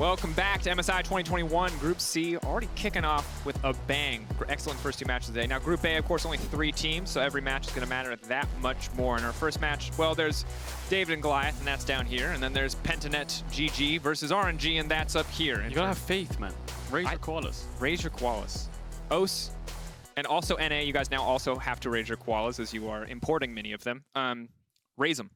Welcome back to MSI 2021. Group C already kicking off with a bang. Excellent first two matches today. Now Group A, of course, only 3 teams, so every match is going to matter that much more. In our first match, well, there's David and Goliath, and that's down here. And then there's Pentanet GG versus RNG, and that's up here. You gotta have faith, man. Raise your koalas. Raise your koalas. Os, and also NA, you guys now also have to raise your koalas as you are importing many of them. Raise them.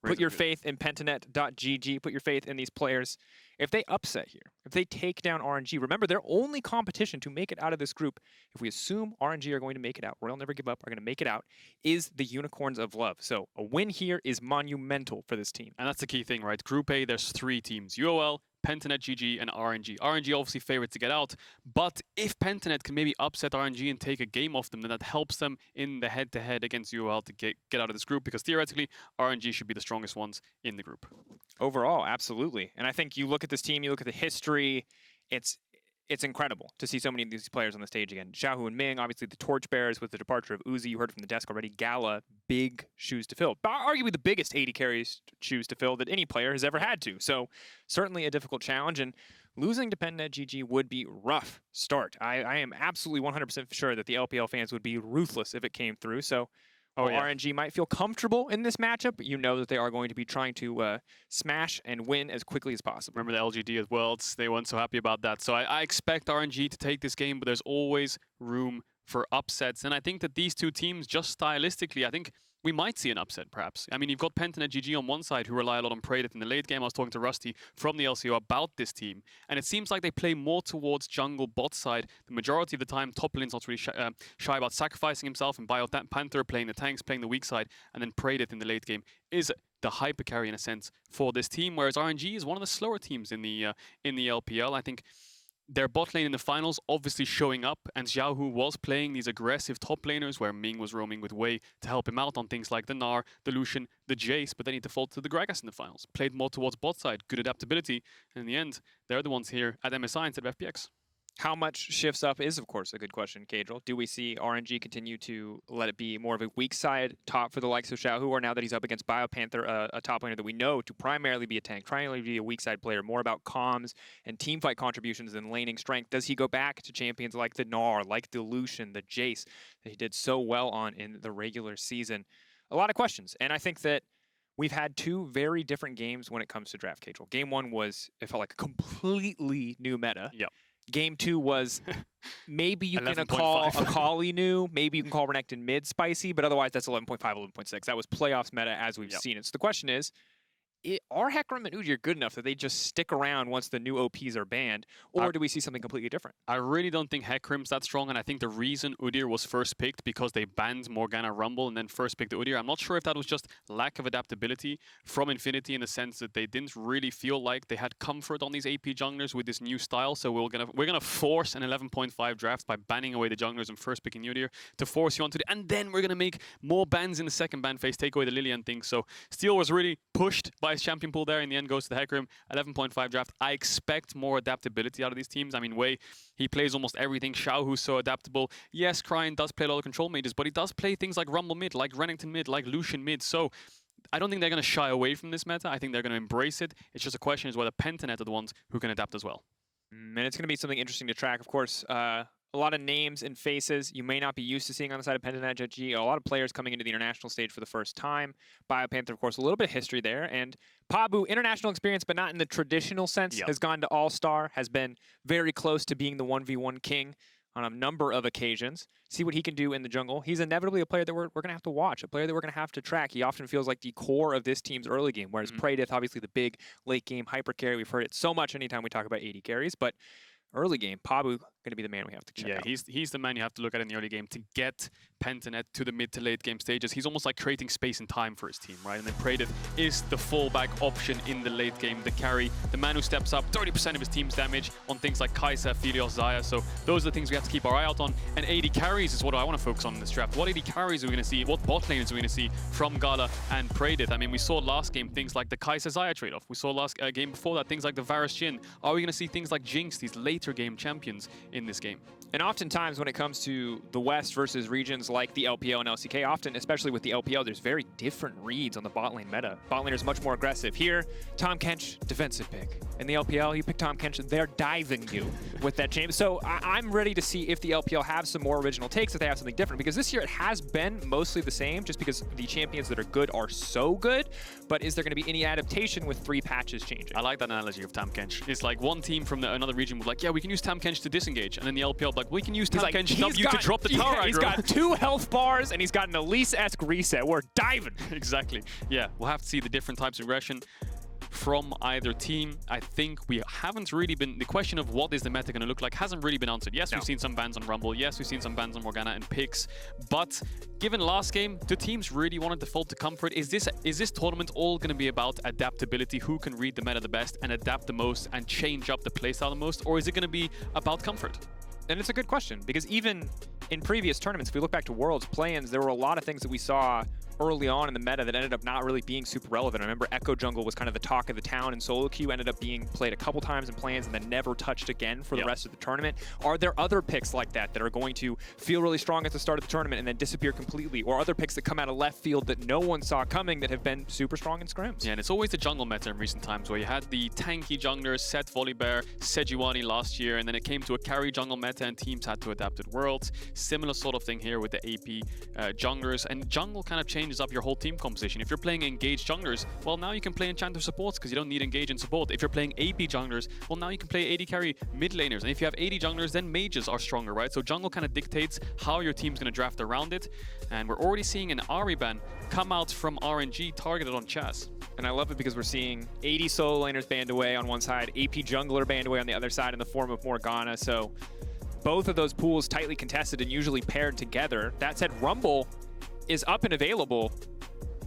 Put your faith in Pentanet.gg. Put your faith in these players. If they upset here, if they take down RNG, remember their only competition to make it out of this group, if we assume RNG are going to make it out, Royal Never Give Up are going to make it out, is the Unicorns of Love. So a win here is monumental for this team. And that's the key thing, right? Group A, there's 3 teams. UOL, Pentanet, GG, and RNG. RNG obviously favored to get out, but if Pentanet can maybe upset RNG and take a game off them, then that helps them in the head-to-head against UOL to get out of this group, because theoretically, RNG should be the strongest ones in the group. Overall, absolutely. And I think you look at this team, you look at the history, it's incredible to see so many of these players on the stage again. Xiaohu and Ming, obviously the torchbearers with the departure of Uzi. You heard from the desk already. GALA, big shoes to fill. Arguably the biggest AD carries shoes to fill that any player has ever had to. So certainly a difficult challenge. And losing to Pentanet GG would be rough start. I am absolutely 100% sure that the LPL fans would be ruthless if it came through. So RNG might feel comfortable in this matchup, but you know that they are going to be trying to smash and win as quickly as possible. Remember the LGD as well, they weren't so happy about that. So I expect RNG to take this game, but there's always room for upsets. And I think that these two teams, just stylistically, I think we might see an upset, perhaps. I mean, you've got Pentanet GG on one side, who rely a lot on Praedyth in the late game. I was talking to Rusty from the LCO about this team, and it seems like they play more towards jungle bot side. The majority of the time, top lane's not really shy about sacrificing himself, and BioPanther playing the tanks, playing the weak side, and then Praedyth in the late game is the hyper carry in a sense for this team, whereas RNG is one of the slower teams in the LPL. I think their bot lane in the finals obviously showing up, and Xiaohu was playing these aggressive top laners where Ming was roaming with Wei to help him out on things like the Gnar, the Lucian, the Jace, but then he defaulted to the Gragas in the finals. Played more towards bot side, good adaptability, and in the end, they're the ones here at MSI instead of FPX. How much shifts up is, of course, a good question, Caedrel. Do we see RNG continue to let it be more of a weak side top for the likes of Xiaohu, or now that he's up against BioPanther, a top laner that we know to primarily be a tank, primarily be a weak side player, more about comms and teamfight contributions than laning strength? Does he go back to champions like the Gnar, like the Lucian, the Jace, that he did so well on in the regular season? A lot of questions, and I think that we've had 2 very different games when it comes to draft, Caedrel. Game 1 was, it felt like a completely new meta. Yep. Game 2 was maybe you can call Akali new, maybe you can call Renekton mid spicy, but otherwise that's 11.5, 11.6. That was playoffs meta as we've seen it. So the question is, are Hecarim and Udyr good enough that they just stick around once the new OPs are banned, or do we see something completely different? I really don't think Hecarim's that strong, and I think the reason Udyr was first picked because they banned Morgana Rumble and then first picked Udyr. I'm not sure if that was just lack of adaptability from Infinity in the sense that they didn't really feel like they had comfort on these AP junglers with this new style. So we're gonna force an 11.5 draft by banning away the junglers and first picking Udyr to force you onto the, and then we're gonna make more bans in the second ban phase, take away the Lilian thing. So Steel was really pushed by his champion pool there. In the end, goes to the Hecarim 11.5 draft. I expect more adaptability out of these teams. I mean, Wei, he plays almost everything. Xiaohu's so adaptable. Yes, Cryin does play a lot of control mages, but he does play things like Rumble mid, like Renekton mid, like Lucian mid. So I don't think they're going to shy away from this meta. I think they're going to embrace it. It's just a question is whether Pentanet are the ones who can adapt as well. And it's going to be something interesting to track, of course. A lot of names and faces you may not be used to seeing on the side of Pentanet GG. A lot of players coming into the international stage for the first time. BioPanther, of course, a little bit of history there. And Pabu, international experience, but not in the traditional sense, has gone to All-Star, has been very close to being the 1v1 king on a number of occasions. See what he can do in the jungle. He's inevitably a player that we're going to have to watch, a player that we're going to have to track. He often feels like the core of this team's early game, whereas Praedyth, obviously the big late game hyper carry. We've heard it so much anytime we talk about AD carries, but early game, Pabu going to be the man we have to check out. Yeah, he's the man you have to look at in the early game to get Pentanet to the mid to late game stages. He's almost like creating space and time for his team, right? And then Praedyth is the fallback option in the late game, the carry, the man who steps up 30% of his team's damage on things like Kai'Sa, Vedius, Xayah. So those are the things we have to keep our eye out on. And AD carries is what I want to focus on in this draft. What AD carries are we going to see? What bot lanes are we going to see from GALA and Praedyth? I mean, we saw last game things like the Kai'Sa Xayah trade-off. We saw last game before that things like the Varus Jhin. Are we going to see things like Jinx, these later game champions in this game? And oftentimes when it comes to the West versus regions like the LPL and LCK, often, especially with the LPL, there's very different reads on the bot lane meta. Bot lane is much more aggressive. Here, Tahm Kench, defensive pick. In the LPL, you pick Tahm Kench, they're diving you with that champ. So I'm ready to see if the LPL have some more original takes, if they have something different. Because this year it has been mostly the same, just because the champions that are good are so good. But is there going to be any adaptation with 3 patches changing? I like that analogy of Tahm Kench. It's like one team from another region was like, yeah, we can use Tahm Kench to disengage. And then the LPL like, we can use Tahm Kench to drop the tower aggro. He's got 2 health bars and he's got an Elise-esque reset. We're diving. Exactly. Yeah, we'll have to see the different types of aggression from either team. I think we haven't really been, the question of what is the meta going to look like hasn't really been answered. Yes, we've seen some bans on Rumble. Yes, we've seen some bans on Morgana and Pix. But given last game, do teams really want to default to comfort? Is this tournament all going to be about adaptability? Who can read the meta the best and adapt the most and change up the playstyle the most? Or is it going to be about comfort? And it's a good question, because even in previous tournaments, if we look back to Worlds, play-ins, there were a lot of things that we saw early on in the meta that ended up not really being super relevant. I remember Echo Jungle was kind of the talk of the town, and solo queue ended up being played a couple times in play-ins and then never touched again for the rest of the tournament. Are there other picks like that that are going to feel really strong at the start of the tournament and then disappear completely? Or other picks that come out of left field that no one saw coming that have been super strong in scrims? Yeah, and it's always the jungle meta in recent times where you had the tanky junglers, Set Volibear, Sejuani last year, and then it came to a carry jungle meta and teams had to adapt at Worlds. Similar sort of thing here with the AP junglers, and jungle kind of changes up your whole team composition. If you're playing engaged junglers, well, now you can play enchanter supports because you don't need engage and support. If you're playing AP junglers, well, now you can play AD carry mid laners. And if you have AD junglers, then mages are stronger, right? So jungle kind of dictates how your team's going to draft around it. And we're already seeing an Ahri ban come out from RNG targeted on Chazz. And I love it because we're seeing AD solo laners banned away on one side, AP jungler banned away on the other side in the form of Morgana. So both of those pools tightly contested and usually paired together. That said, Rumble is up and available.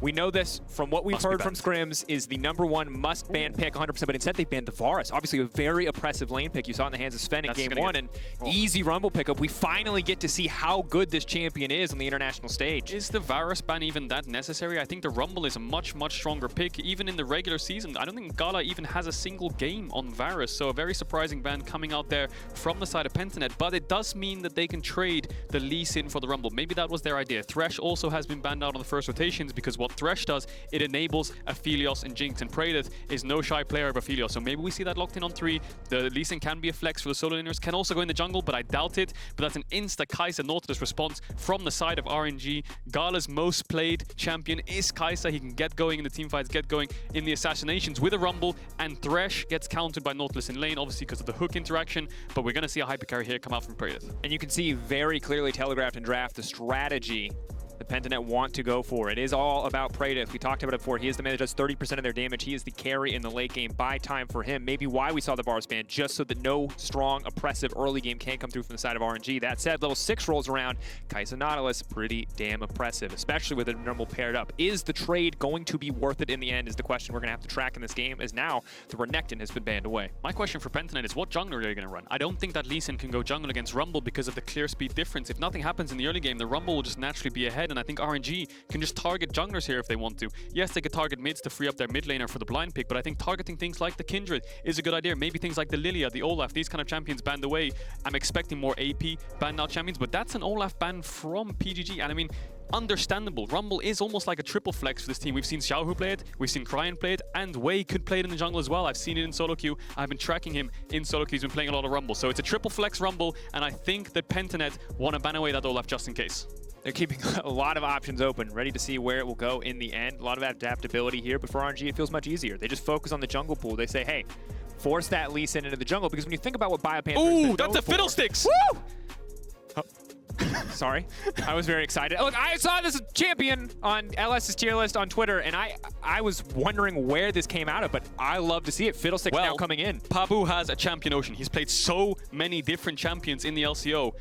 We know this from what we've heard from scrims is the #1 must-ban pick 100%, but instead they banned the Varus. Obviously a very oppressive lane pick. You saw it in the hands of Sven in game 1, and easy Rumble pickup. We finally get to see how good this champion is on the international stage. Is the Varus ban even that necessary? I think the Rumble is a much, much stronger pick. Even in the regular season, I don't think GALA even has a single game on Varus, so a very surprising ban coming out there from the side of Pentanet, but it does mean that they can trade the Lee Sin for the Rumble. Maybe that was their idea. Thresh also has been banned out on the first rotations because what Thresh does, it enables Aphelios and Jinx, and Praedyth is no shy player of Aphelios, so maybe we see that locked in on 3. The Lee Sin can be a flex for the solo laners, can also go in the jungle, but I doubt it. But that's an insta Kai'Sa Nautilus response from the side of RNG. GALA's most played champion is Kai'Sa. He can get going in the teamfights, get going in the assassinations with a Rumble, and Thresh gets countered by Nautilus in lane, obviously because of the hook interaction, but we're going to see a hyper carry here come out from Praedyth. And you can see very clearly telegraphed in draft the strategy the Pentanet want to go for. It is all about Praedyth. We talked about it before. He is the man that does 30% of their damage. He is the carry in the late game. Buy time for him. Maybe why we saw the bars ban, just so that no strong, oppressive early game can come through from the side of RNG. That said, level 6 rolls around. Kai'Sa Nautilus, pretty damn oppressive, especially with a normal paired up. Is the trade going to be worth it in the end is the question we're going to have to track in this game, as now the Renekton has been banned away. My question for Pentanet is, what jungler are you going to run? I don't think that Lee Sin can go jungle against Rumble because of the clear speed difference. If nothing happens in the early game, the Rumble will just naturally be ahead, and I think RNG can just target junglers here if they want to. Yes, they could target mids to free up their mid laner for the blind pick, but I think targeting things like the Kindred is a good idea. Maybe things like the Lilia, the Olaf, these kind of champions banned away. I'm expecting more AP banned out champions, but that's an Olaf ban from PGG, and I mean, understandable. Rumble is almost like a triple flex for this team. We've seen Xiaohu play it, we've seen Cryin play it, and Wei could play it in the jungle as well. I've seen it in solo queue. I've been tracking him in solo queue. He's been playing a lot of Rumble. So it's a triple flex Rumble, and I think that Pentanet want to ban away that Olaf just in case. They're keeping a lot of options open, ready to see where it will go in the end. A lot of adaptability here, but for RNG, it feels much easier. They just focus on the jungle pool. They say, hey, force that Lee Sin into the jungle, because when you think about what BioPanther Ooh, that's a Fiddlesticks! Woo! Oh. Sorry, I was very excited. Look, I saw this champion on LS's tier list on Twitter, and I was wondering where this came out of, but I love to see it. Fiddlesticks now coming in. Pabu has a champion ocean. He's played so many different champions in the LCO,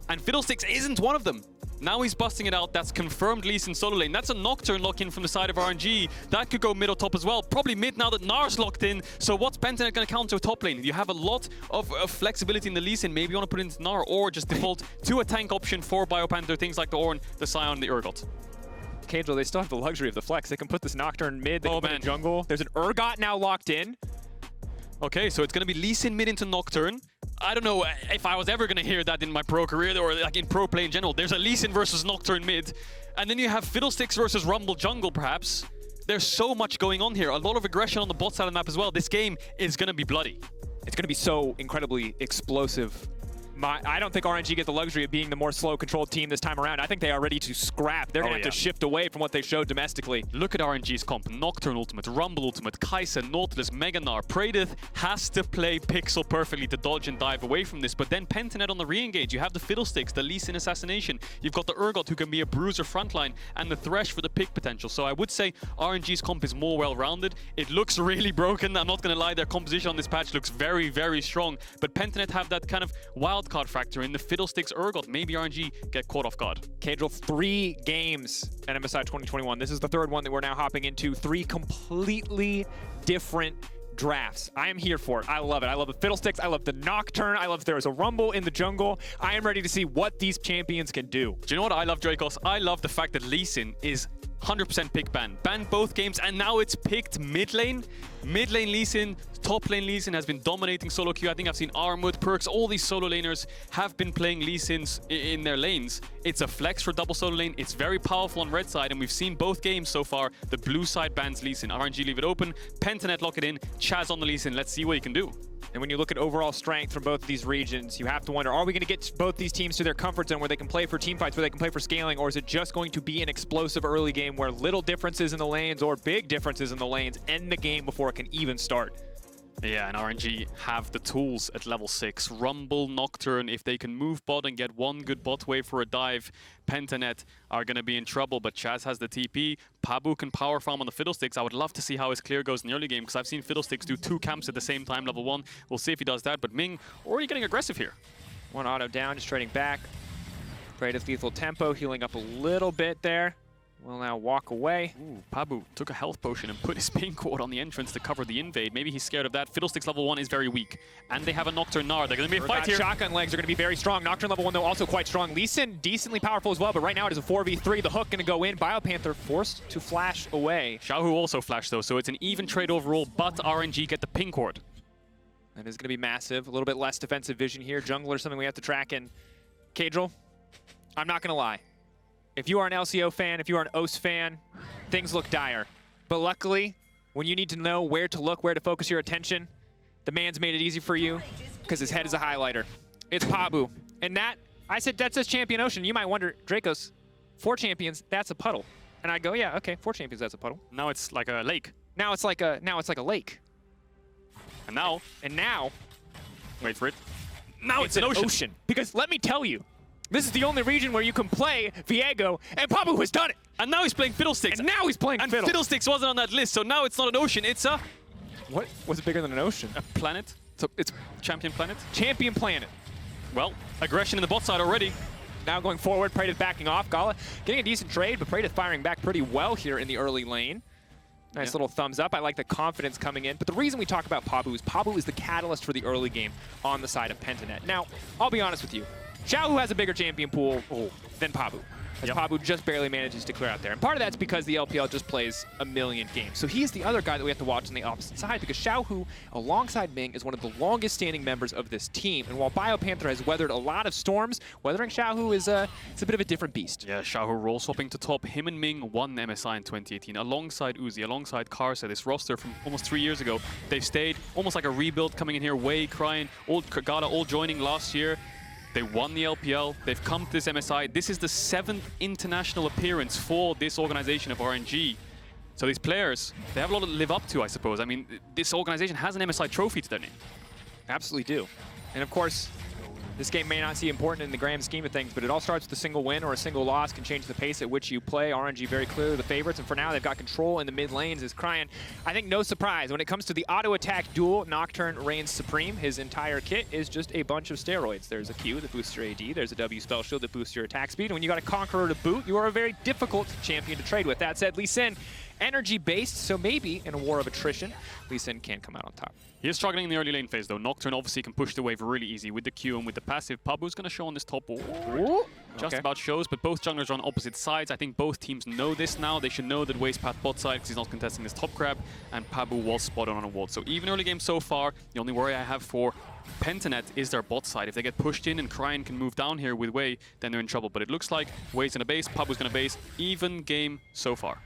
and Fiddlesticks isn't one of them. Now he's busting it out. That's confirmed Lee Sin solo lane. That's a Nocturne lock-in from the side of RNG. That could go mid or top as well. Probably mid now that Gnar's locked in. So what's Pentanet going to counter top lane? You have a lot of flexibility in the Lee Sin. Maybe you want to put it into Gnar or just default to a tank option for BioPanther. Things like the Ornn, the Scion, the Urgot. Caedrel, they still have the luxury of the flex. They can put this Nocturne mid, they can put it in jungle. There's an Urgot now locked in. Okay, so it's going to be Lee Sin mid into Nocturne. I don't know if I was ever going to hear that in my pro career or like in pro play in general. There's a Lee Sin versus Nocturne mid, and then you have Fiddlesticks versus Rumble jungle, perhaps. There's so much going on here. A lot of aggression on the bot side of the map as well. This game is going to be bloody. It's going to be so incredibly explosive. I don't think RNG get the luxury of being the more slow controlled team this time around. I think they are ready to scrap. They're going to have to shift away from what they showed domestically. Look at RNG's comp. Nocturne ultimate, Rumble ultimate, Kai'Sa, Nautilus, Mega Gnar. Praedyth has to play Pixel perfectly to dodge and dive away from this. But then Pentanet on the re-engage. You have the Fiddlesticks, the Lee Sin assassination. You've got the Urgot who can be a bruiser frontline and the Thresh for the pick potential. So I would say RNG's comp is more well-rounded. It looks really broken. I'm not going to lie. Their composition on this patch looks very, very strong. But Pentanet have that kind of wildcard factor in the Fiddlesticks Urgot. Maybe RNG get caught off guard. Caedrel, 3 games at MSI 2021. This is the 3rd one that we're now hopping into. 3 completely different drafts. I am here for it. I love it. I love the Fiddlesticks. I love the Nocturne. I love if there is a Rumble in the jungle. I am ready to see what these champions can do. Do you know what I love, Drakos? I love the fact that Lee Sin is 100% pick ban. Banned both games, and now it's picked mid lane. Mid lane Lee Sin, top lane Lee Sin has been dominating solo queue. I think I've seen Armwood, Perks, all these solo laners have been playing Lee Sins in their lanes. It's a flex for double solo lane. It's very powerful on red side, and we've seen both games so far. The blue side bans Lee Sin. RNG leave it open. Pentanet lock it in. Chazz on the Lee Sin. Let's see what he can do. And when you look at overall strength from both of these regions, you have to wonder, are we going to get both these teams to their comfort zone where they can play for team fights, where they can play for scaling, or is it just going to be an explosive early game where little differences in the lanes or big differences in the lanes end the game before it can even start? Yeah, and RNG have the tools at level 6. Rumble, Nocturne, if they can move bot and get one good bot wave for a dive, Pentanet are going to be in trouble, but Chazz has the TP. Pabu can power farm on the Fiddlesticks. I would love to see how his clear goes in the early game, because I've seen Fiddlesticks do 2 camps at the same time, level 1. We'll see if he does that, but Ming already getting aggressive here. 1 auto down, just trading back. Praedyth lethal tempo, healing up a little bit there. Will now walk away. Ooh, Pabu took a health potion and put his pink ward on the entrance to cover the invade. Maybe he's scared of that. Fiddlesticks level 1 is very weak. And they have a Nocturne Gnar. They're going to be a fight here. Shotgun legs are going to be very strong. Nocturne level 1, though, also quite strong. Lee Sin, decently powerful as well, but right now it is a 4v3. The hook going to go in. BioPanther forced to flash away. Xiaohu also flashed, though, so it's an even trade overall, but RNG get the pink ward. That is going to be massive. A little bit less defensive vision here. Jungle or something we have to track in. Caedrel, I'm not going to lie. If you are an LCO fan, if you are an OS fan, things look dire. But luckily, when you need to know where to look, where to focus your attention, the man's made it easy for you because his head is a highlighter. It's Pabu. And that, I said, that says Champion Ocean. You might wonder, Drakos, 4 champions, that's a puddle. And I go, yeah, okay, 4 champions, that's a puddle. Now it's like a lake. Now it's like a lake. And now, wait for it. Now it's an ocean. Because let me tell you, this is the only region where you can play Viego, and Pabu has done it. And now he's playing Fiddlesticks. And now he's playing and Fiddle. Fiddlesticks wasn't on that list, so now it's not an ocean, it's a... What? Was it bigger than an ocean? A planet. So it's Champion Planet? Champion Planet. Well, aggression in the bot side already. Now going forward, Praedyth backing off. GALA getting a decent trade, but Praedyth firing back pretty well here in the early lane. Nice little thumbs up. I like the confidence coming in. But the reason we talk about Pabu is the catalyst for the early game on the side of Pentanet. Now, I'll be honest with you. Xiaohu has a bigger champion pool than Pabu. As Pabu just barely manages to clear out there. And part of that's because the LPL just plays a million games. So he's the other guy that we have to watch on the opposite side, because Xiaohu, alongside Ming, is one of the longest standing members of this team. And while BioPanther has weathered a lot of storms, weathering Xiaohu is it's a bit of a different beast. Yeah, Xiaohu role swapping to top. Him and Ming won MSI in 2018, alongside Uzi, alongside Kai'Sa, this roster from almost 3 years ago. They've stayed almost like a rebuild coming in here. Wei, Cryin, GALA all joining last year. They won the LPL, they've come to this MSI. This is the 7th international appearance for this organization of RNG. So these players, they have a lot to live up to, I suppose. I mean, this organization has an MSI trophy to their name. Absolutely do. And of course, this game may not seem important in the grand scheme of things, but it all starts with a single win or a single loss can change the pace at which you play. RNG very clearly the favorites, and for now they've got control in the mid lanes as Cryin. I think no surprise, when it comes to the auto attack duel, Nocturne reigns supreme. His entire kit is just a bunch of steroids. There's a Q that boosts your AD, there's a W spell shield that boosts your attack speed, and when you got a Conqueror to boot, you are a very difficult champion to trade with. That said, Lee Sin energy-based, so maybe in a war of attrition, Lee Sin can come out on top. He is struggling in the early lane phase, though. Nocturne obviously can push the wave really easy with the Q and with the passive. Pabu's going to show on this top wall. Just about shows, but both junglers are on opposite sides. I think both teams know this now. They should know that Wei's path bot side because he's not contesting this top grab, and Pabu was spotted on a wall. So even early game so far, the only worry I have for Pentanet is their bot side. If they get pushed in and Cryin can move down here with Wei, then they're in trouble. But it looks like Wei's gonna base, Pabu's gonna base. Even game so far.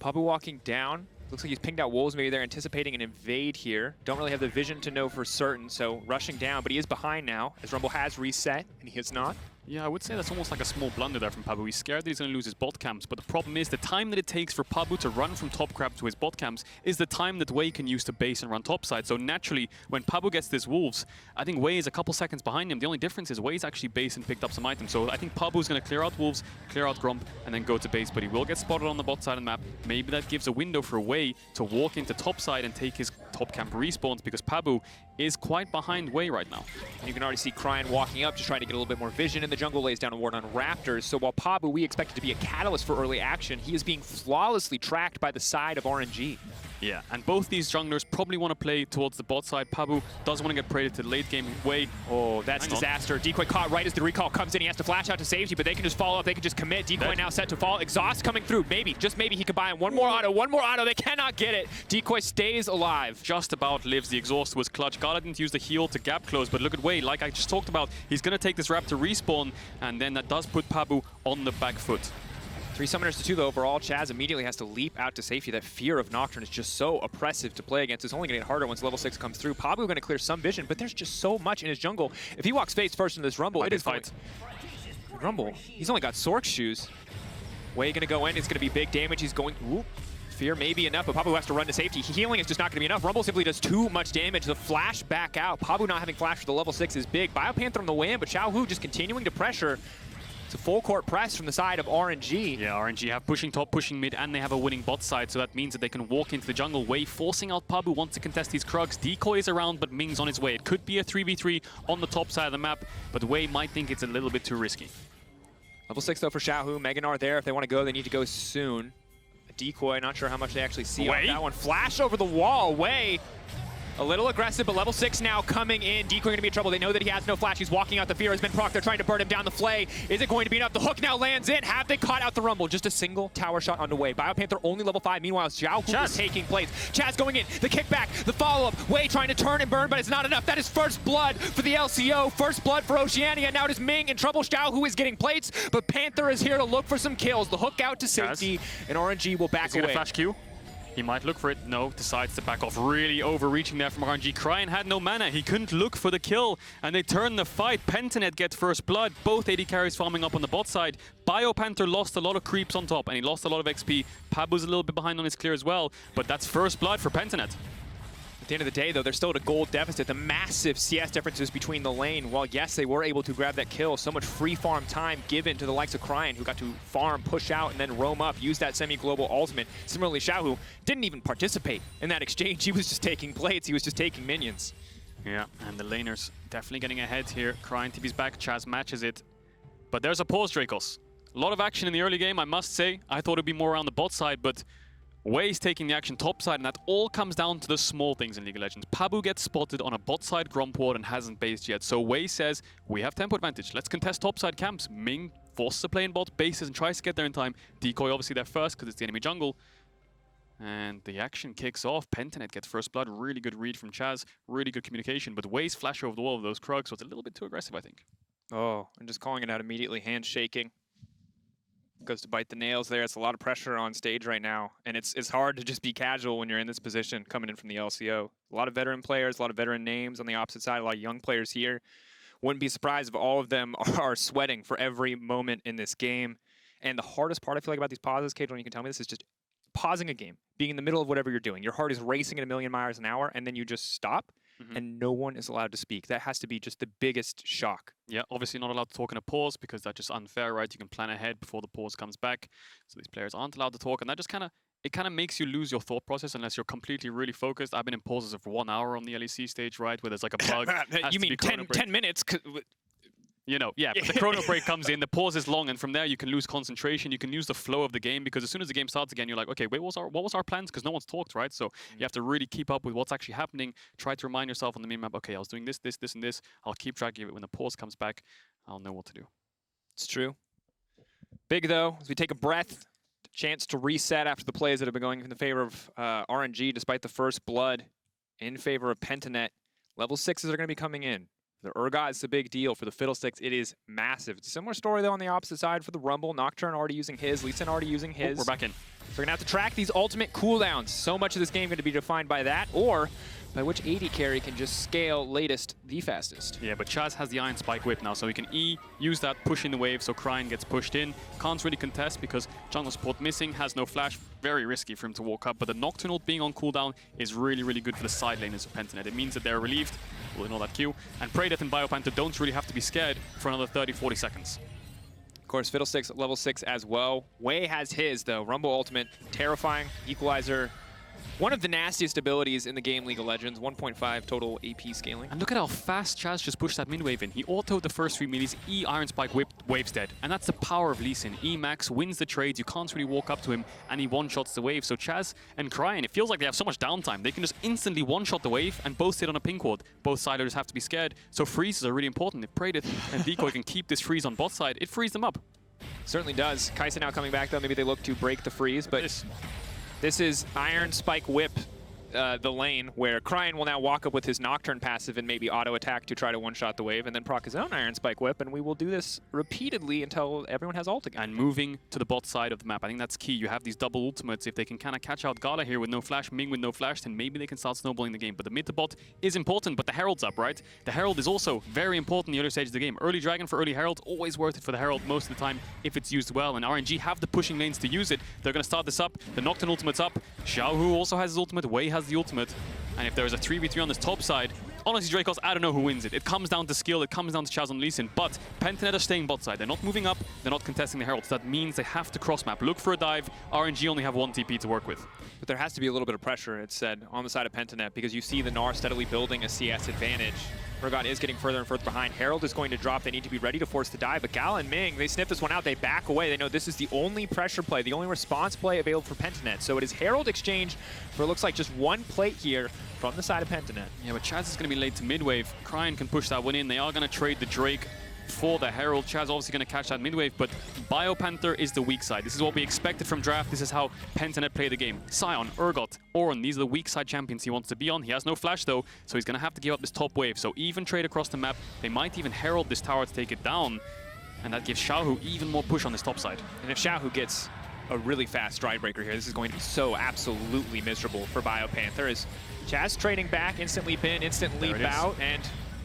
Pabu walking down. Looks like he's pinged out wolves. Maybe they're anticipating an invade here. Don't really have the vision to know for certain, so rushing down. But he is behind now, as Rumble has reset, and he is not. Yeah, I would say that's almost like a small blunder there from Pabu. He's scared that he's going to lose his bot camps, but the problem is the time that it takes for Pabu to run from top grab to his bot camps is the time that Wei can use to base and run topside. So naturally, when Pabu gets this wolves, I think Wei is a couple seconds behind him. The only difference is Wei's actually base and picked up some items. So I think Pabu's going to clear out wolves, clear out Grump, and then go to base, but he will get spotted on the bot side of the map. Maybe that gives a window for Wei to walk into topside and take his top camp respawns, because Pabu is quite behind Wei right now. And you can already see Cryin walking up, just trying to get a little bit more vision in the jungle, lays down a ward on Raptors. So while Pabu, we expected to be a catalyst for early action, he is being flawlessly tracked by the side of RNG. Yeah, and both these junglers probably want to play towards the bot side. Pabu does want to get Praedyth to the late game. Wei, oh, that's disaster. Decoy caught right as the recall comes in. He has to flash out to safety, but they can just follow up. They can just commit. Decoy now set to fall. Exhaust coming through. Maybe, just maybe, he could buy him one more auto. They cannot get it. Decoy stays alive. Just about lives. The exhaust was clutch. GALA didn't use the heal to gap close, but look at Wei. Like I just talked about, he's going to take this Raptor respawn, and then that does put Pabu on the back foot. 3 summoners to 2 though overall. Chazz immediately has to leap out to safety. That fear of Nocturne is just so oppressive to play against. It's only going to get harder once level 6 comes through. Pabu going to clear some vision, but there's just so much in his jungle. If he walks face first into this Rumble, it is fight. Rumble, he's only got Sork shoes. Wei going to go in. It's going to be big damage. He's going... Ooh. Fear may be enough, but Pabu has to run to safety. Healing is just not going to be enough. Rumble simply does too much damage. The flash back out. Pabu not having flash for the level 6 is big. BioPanther on the way in, but Xiaohu just continuing to pressure. It's a full court press from the side of RNG. Yeah, RNG have pushing top, pushing mid, and they have a winning bot side, so that means that they can walk into the jungle. Wei forcing out Pabu, wants to contest these Krugs. Decoy is around, but Ming's on his way. It could be a 3v3 on the top side of the map, but Wei might think it's a little bit too risky. Level 6 though for Xiaohu. Gnar there. If they want to go, they need to go soon. A Decoy, not sure how much they actually see on that one. Flash over the wall. Wei. A little aggressive, but level 6 now coming in. Decoy going to be in trouble. They know that he has no flash. He's walking out. The fear has been procced. They're trying to burn him down the flay. Is it going to be enough? The hook now lands in. Have they caught out the Rumble? Just a single tower shot on the way. BioPanther only level 5. Meanwhile, Xiaohu is taking place. Chazz going in. The kickback. The follow-up. Wei trying to turn and burn, but it's not enough. That is first blood for the LCO. First blood for Oceania. Now it is Ming in trouble. Xiaohu is getting plates, but Panther is here to look for some kills. The hook out to safety, and RNG will back away. Flash Q. He might look for it. No, decides to back off. Really overreaching there from RNG. Cryin had no mana. He couldn't look for the kill, and they turn the fight. Pentanet gets first blood. Both AD carries farming up on the bot side. BioPanther lost a lot of creeps on top, and he lost a lot of XP. Pabu's a little bit behind on his clear as well, but that's first blood for Pentanet. At the end of the day, though, they're still at a gold deficit. The massive CS differences between the lane. While, yes, they were able to grab that kill, so much free farm time given to the likes of Cryin, who got to farm, push out, and then roam up, use that semi-global ultimate. Similarly, Xiaohu didn't even participate in that exchange. He was just taking plates. He was just taking minions. Yeah, and the laners definitely getting ahead here. Cryin TP's back. Chazz matches it. But there's a pause, Drakos. A lot of action in the early game, I must say. I thought it'd be more around the bot side, but Wei's taking the action topside, and that all comes down to the small things in League of Legends. Pabu gets spotted on a bot side Grump ward and hasn't based yet, so Wei says, we have tempo advantage, let's contest topside camps. Ming forces to play in bot, bases and tries to get there in time. Decoy obviously there first because it's the enemy jungle. And the action kicks off. Pentanet gets first blood, really good read from Chazz, really good communication, but Wei's flash over the wall of those Krugs was a little bit too aggressive, I think. Oh, and just calling it out immediately, hands shaking. Goes to bite the nails there. It's a lot of pressure on stage right now, and it's hard to just be casual when you're in this position coming in from the LCO. A lot of veteran players, a lot of veteran names on the opposite side, a lot of young players here. Wouldn't be surprised if all of them are sweating for every moment in this game. And the hardest part I feel like about these pauses, Caedrel, you can tell me this, is just pausing a game, being in the middle of whatever you're doing. Your heart is racing at 1,000,000 miles an hour, and then you just stop. And no one is allowed to speak. That has to be just the biggest shock. Yeah, obviously not allowed to talk in a pause because that's just unfair, right? You can plan ahead before the pause comes back. So these players aren't allowed to talk, and that just kind of makes you lose your thought process unless you're completely really focused. I've been in pauses of 1 hour on the LEC stage, right, where there's like a bug. You mean 10 minutes? You know, yeah, but the chrono break comes in, the pause is long, and from there you can lose concentration, you can lose the flow of the game, because as soon as the game starts again, you're like, okay, wait, what was our plans? Because no one's talked, right? So you have to really keep up with what's actually happening, try to remind yourself on the minimap, okay, I was doing this, this, this, and this, I'll keep track of it. When the pause comes back, I'll know what to do. It's true. Big, though, as we take a breath, chance to reset after the plays that have been going in the favor of RNG, despite the first blood in favor of Pentanet. Level 6s are going to be coming in. The Urgot is a big deal. For the Fiddlesticks, it is massive. It's a similar story, though, on the opposite side for the Rumble. Nocturne already using his, Lee Sin already using his. Oh, we're back in. So we're going to have to track these ultimate cooldowns. So much of this game going to be defined by that, or by which AD carry can just scale latest the fastest. Yeah, but Chazz has the Iron Spike Whip now, so he can use that, push in the wave, so Cryin gets pushed in. Can't really contest because jungle support missing, has no flash. Very risky for him to walk up, but the Nocturne ult being on cooldown is really, really good for the side laners of Pentanet. It means that they're relieved. We'll ignore that Q. And Praedyth and BioPanther don't really have to be scared for another 30-40 seconds. Of course, Fiddlesticks at level 6 as well. Wei has his, though. Rumble ultimate, terrifying. Equalizer, one of the nastiest abilities in the game, League of Legends. 1.5 total AP scaling. And look at how fast Chazz just pushed that mid wave in. He autoed the first 3 melees, Iron Spike Whip, wave's dead. And that's the power of Lee Sin. Max wins the trades, you can't really walk up to him, and he one-shots the wave. So Chazz and Cryin, it feels like they have so much downtime. They can just instantly one-shot the wave and both sit on a pink ward. Both siders have to be scared, so freezes are really important. If Praedyth and Decoy can keep this freeze on bot side, it frees them up. Certainly does. Kai'Sa now coming back, though. Maybe they look to break the freeze, but this is Iron Spike Whip, the lane, where Cryin will now walk up with his Nocturne passive and maybe auto-attack to try to one-shot the wave, and then proc his own Iron Spike Whip, and we will do this repeatedly until everyone has ult again. And moving to the bot side of the map, I think that's key. You have these double ultimates. If they can kind of catch out GALA here with no flash, Ming with no flash, then maybe they can start snowballing the game. But the mid to bot is important, but the Herald's up, right? The Herald is also very important in the early stage of the game. Early Dragon for early Herald, always worth it for the Herald most of the time if it's used well, and RNG have the pushing lanes to use it. They're going to start this up. The Nocturne ultimate's up. Xiaohu also has his ultimate. Wei has the ultimate. And if there's a 3v3 on this top side, honestly, Drakos, I don't know who wins it. It comes down to skill, it comes down to Chazz and Lee Sin, but Pentanet are staying bot side. They're not moving up, they're not contesting the Heralds. That means they have to cross map. Look for a dive. RNG only have 1 TP to work with. But there has to be a little bit of pressure, it's said, on the side of Pentanet, because you see the Gnar steadily building a CS advantage. Urgot is getting further and further behind. Herald is going to drop. They need to be ready to force the dive. But GALA and Ming, they sniff this one out. They back away. They know this is the only pressure play, the only response play available for Pentanet. So it is Herald exchange for it looks like just 1 plate here from the side of Pentanet. Yeah, but Chazz is going to be late to mid-wave. Cryin can push that one in. They are going to trade the Drake for the Herald. Chazz obviously going to catch that mid-wave, but BioPanther is the weak side. This is what we expected from draft. This is how Pentanet play the game. Sion, Urgot, Oran, these are the weak side champions he wants to be on. He has no flash though, so he's going to have to give up this top wave. So even trade across the map. They might even Herald this tower to take it down, and that gives Xiaohu even more push on this top side. And if Xiaohu gets a really fast stride breaker here, this is going to be so absolutely miserable for BioPanther. As Chazz trading back, instant leap in, instant leap out, and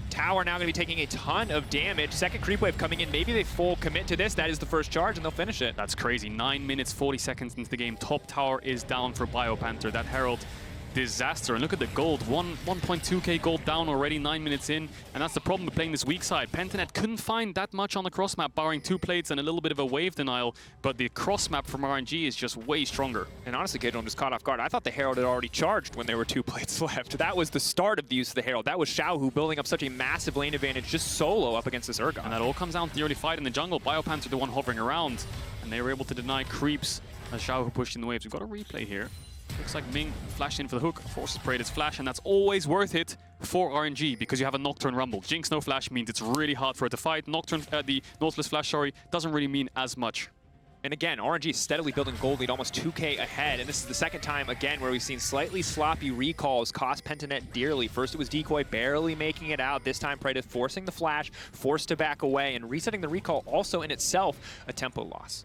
Tower now going to be taking a ton of damage. Second creep wave coming in. Maybe they full commit to this. That is the first charge, and they'll finish it. That's crazy. 9 minutes, 40 seconds into the game. Top tower is down for BioPanther. That Herald, disaster. And look at the gold. 1.2k gold down already, 9 minutes in. And that's the problem with playing this weak side. Pentanet couldn't find that much on the cross map, barring 2 plates and a little bit of a wave denial. But the cross map from RNG is just way stronger. And honestly, Caedrel just caught off guard. I thought the Herald had already charged when there were 2 plates left. That was the start of the use of the Herald. That was Xiaohu building up such a massive lane advantage just solo up against this Urgot. And that all comes down to the early fight in the jungle. BioPanther the one hovering around. And they were able to deny creeps as Xiaohu pushed in the waves. We've got a replay here. Looks like Ming flashed in for the hook, forces Praedyth's flash, and that's always worth it for RNG because you have a Nocturne Rumble. Jinx no flash means it's really hard for it to fight. Nocturne, the Nautilus flash, sorry, doesn't really mean as much. And again, RNG is steadily building gold lead, almost 2k ahead, and this is the second time, again, where we've seen slightly sloppy recalls cost Pentanet dearly. First it was Decoy barely making it out, this time Praedyth forcing the flash, forced to back away, and resetting the recall also in itself a tempo loss.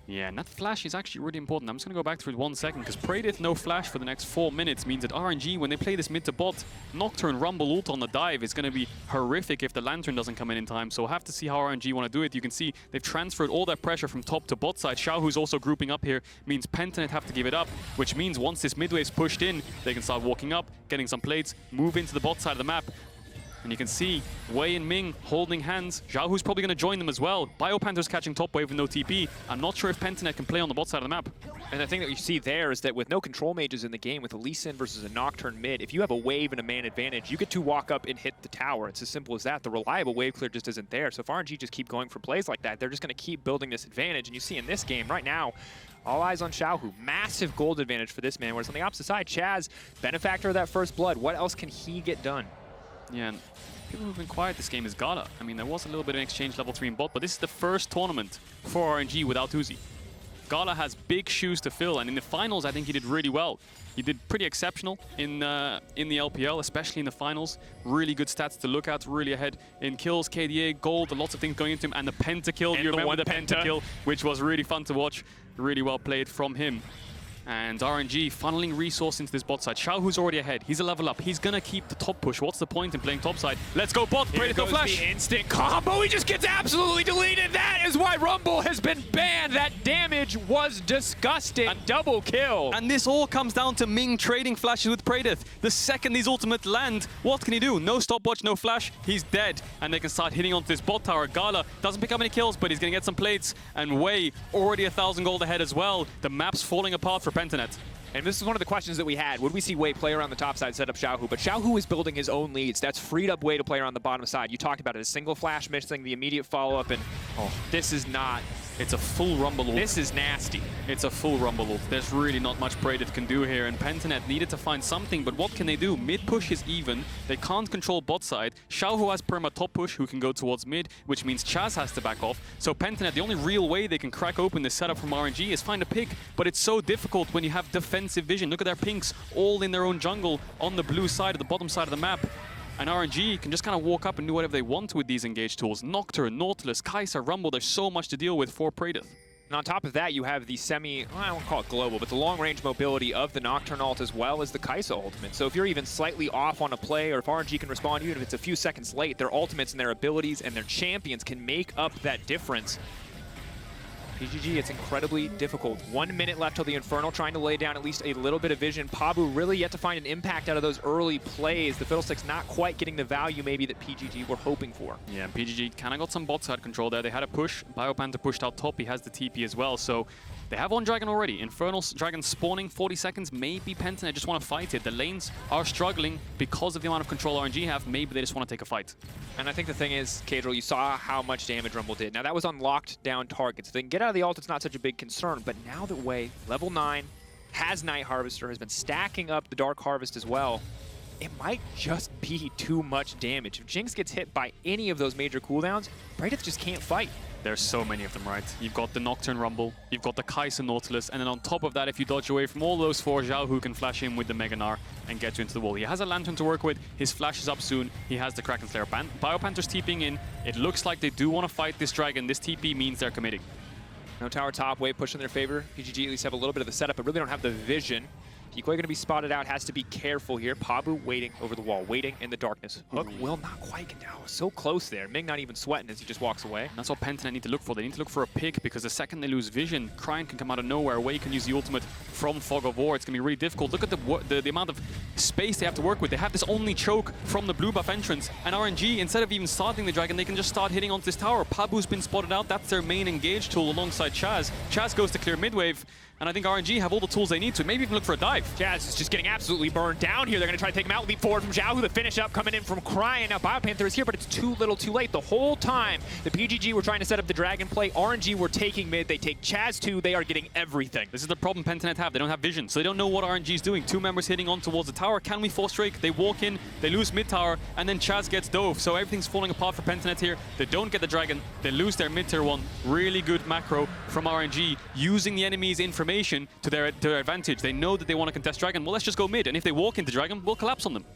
Yeah, and that flash is actually really important. I'm just going to go back to it 1 second, because Praedyth no flash for the next 4 minutes means that RNG, when they play this mid to bot, Nocturne Rumble ult on the dive is going to be horrific if the Lantern doesn't come in time. So we'll have to see how RNG want to do it. You can see they've transferred all that pressure from top to bot side. Xiaohu's also grouping up here, means Pentanet have to give it up, which means once this mid wave's pushed in, they can start walking up, getting some plates, move into the bot side of the map. And you can see Wei and Ming holding hands. Xiaohu's probably going to join them as well. BioPanther's catching top wave with no TP. I'm not sure if Pentanet can play on the bot side of the map. And the thing that you see there is that with no control mages in the game, with a Lee Sin versus a Nocturne mid, if you have a wave and a man advantage, you get to walk up and hit the tower. It's as simple as that. The reliable wave clear just isn't there. So if RNG just keep going for plays like that, they're just going to keep building this advantage. And you see in this game right now, all eyes on Xiaohu. Massive gold advantage for this man, whereas on the opposite side, Chazz, benefactor of that first blood. What else can he get done? Yeah, and people who've been quiet this game is GALA. I mean, there was a little bit of an exchange level 3 in bot, but this is the first tournament for RNG without Uzi. GALA has big shoes to fill, and in the finals, I think he did really well. He did pretty exceptional in the LPL, especially in the finals. Really good stats to look at, really ahead in kills, KDA, gold, lots of things going into him, and the pentakill. You remember the pentakill, which was really fun to watch. Really well played from him. And RNG funneling resource into this bot side. Xiaohu's already ahead. He's a level up. He's going to keep the top push. What's the point in playing top side? Let's go bot. Praedyth no flash. The instant combo. He just gets absolutely deleted. That is why Rumble has been banned. That damage was disgusting. A double kill. And this all comes down to Ming trading flashes with Praedyth. The second these ultimates land, what can he do? No stopwatch, no flash. He's dead. And they can start hitting onto this bot tower. GALA doesn't pick up any kills, but he's going to get some plates. And Wei already 1,000 gold ahead as well. The map's falling apart for Pentanet. And this is one of the questions that we had. Would we see Wei play around the top side, set up Xiaohu? But Xiaohu is building his own leads. That's freed up Wei to play around the bottom side. You talked about it, a single flash missing, the immediate follow-up, and this is not... It's a full Rumble ult. This is nasty. It's a full Rumble ult. There's really not much Praedyth can do here, and Pentanet needed to find something, but what can they do? Mid push is even. They can't control bot side. Xiaohu has perma top push, who can go towards mid, which means Chazz has to back off. So Pentanet, the only real way they can crack open this setup from RNG is find a pick, but it's so difficult when you have defensive vision. Look at their pinks, all in their own jungle on the blue side, of the bottom side of the map. And RNG can just kind of walk up and do whatever they want with these engaged tools. Nocturne, Nautilus, Kai'Sa, Rumble, there's so much to deal with for Praedyth. And on top of that, you have the I won't call it global, but the long-range mobility of the Nocturne ult as well as the Kai'Sa ultimate. So if you're even slightly off on a play, or if RNG can respond, even if it's a few seconds late, their ultimates and their abilities and their champions can make up that difference. PGG, it's incredibly difficult. 1 minute left till the Infernal, trying to lay down at least a little bit of vision. Pabu really yet to find an impact out of those early plays. The Fiddlesticks not quite getting the value maybe that PGG were hoping for. Yeah, PGG kind of got some bot side control there. They had a push. BioPanther pushed out top. He has the TP as well, so they have one dragon already. Infernal dragon spawning 40 seconds. Maybe Pentanet just want to fight it. The lanes are struggling because of the amount of control RNG have. Maybe they just want to take a fight. And I think the thing is, Caedrel, you saw how much damage Rumble did. Now that was on locked down targets. If they can get out of the ult, it's not such a big concern. But now that Wei, level 9, has Night Harvester, has been stacking up the Dark Harvest as well, it might just be too much damage. If Jinx gets hit by any of those major cooldowns, Praedyth just can't fight. There's so many of them, right? You've got the Nocturne Rumble, you've got the Kai'Sa Nautilus, and then on top of that, if you dodge away from all those four, Xiaohu can flash in with the Mega Gnar and get you into the wall. He has a Lantern to work with, his flash is up soon, he has the Kraken Slayer. BioPanther's TPing in, it looks like they do want to fight this dragon. This TP means they're committing. No tower top, Wei push in their favor. PGG at least have a little bit of the setup, but really don't have the vision. Decoy going to be spotted out, has to be careful here. Pabu waiting over the wall, waiting in the darkness. Hook will not quite get down. So close there. Ming not even sweating as he just walks away. That's what Pentanet need to look for. They need to look for a pick, because the second they lose vision, Cryin can come out of nowhere. Wei can use the ultimate from Fog of War. It's going to be really difficult. Look at the amount of space they have to work with. They have this only choke from the blue buff entrance. And RNG, instead of even starting the dragon, they can just start hitting onto this tower. Pabu's been spotted out. That's their main engage tool alongside Chazz. Chazz goes to clear mid-wave. And I think RNG have all the tools they need to maybe even look for a dive. Chazz is just getting absolutely burned down here. They're going to try to take him out. Leap forward from Xiaohu. The finish up coming in from Cryin. Now BioPanther is here, but it's too little too late. The whole time the PGG were trying to set up the dragon play, RNG were taking mid. They take Chazz too. They are getting everything. This is the problem Pentanet have. They don't have vision, so they don't know what RNG is doing. Two members hitting on towards the tower. Can we force Drake? They walk in, they lose mid tower, and then Chazz gets dove. So everything's falling apart for Pentanet here. They don't get the dragon. They lose their mid tier 1. Really good macro from RNG, using the enemy's information to their advantage. They know that they want to contest dragon. Well, let's just go mid, and if they walk into dragon, we'll collapse on them.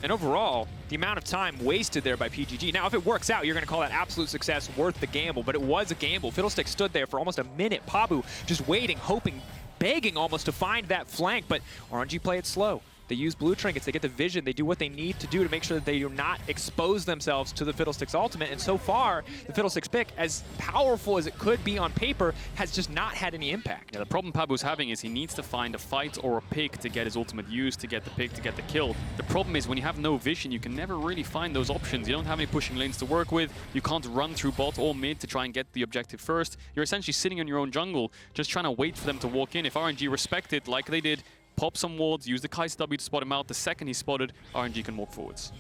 And overall, the amount of time wasted there by PGG. Now, if it works out, you're going to call that absolute success, worth the gamble, but it was a gamble. Fiddlestick stood there for almost a minute. Pabu just waiting, hoping, begging almost to find that flank, but RNG play it slow. They use blue trinkets, they get the vision, they do what they need to do to make sure that they do not expose themselves to the Fiddlesticks ultimate. And so far, the Fiddlesticks pick, as powerful as it could be on paper, has just not had any impact. Yeah, the problem Pabu's having is he needs to find a fight or a pick to get his ultimate used, to get the pick, to get the kill. The problem is when you have no vision, you can never really find those options. You don't have any pushing lanes to work with. You can't run through bot or mid to try and get the objective first. You're essentially sitting in your own jungle, just trying to wait for them to walk in. If RNG respect it like they did, pop some wards, use the Kai'Sa W to spot him out. The second he's spotted, RNG can walk forwards.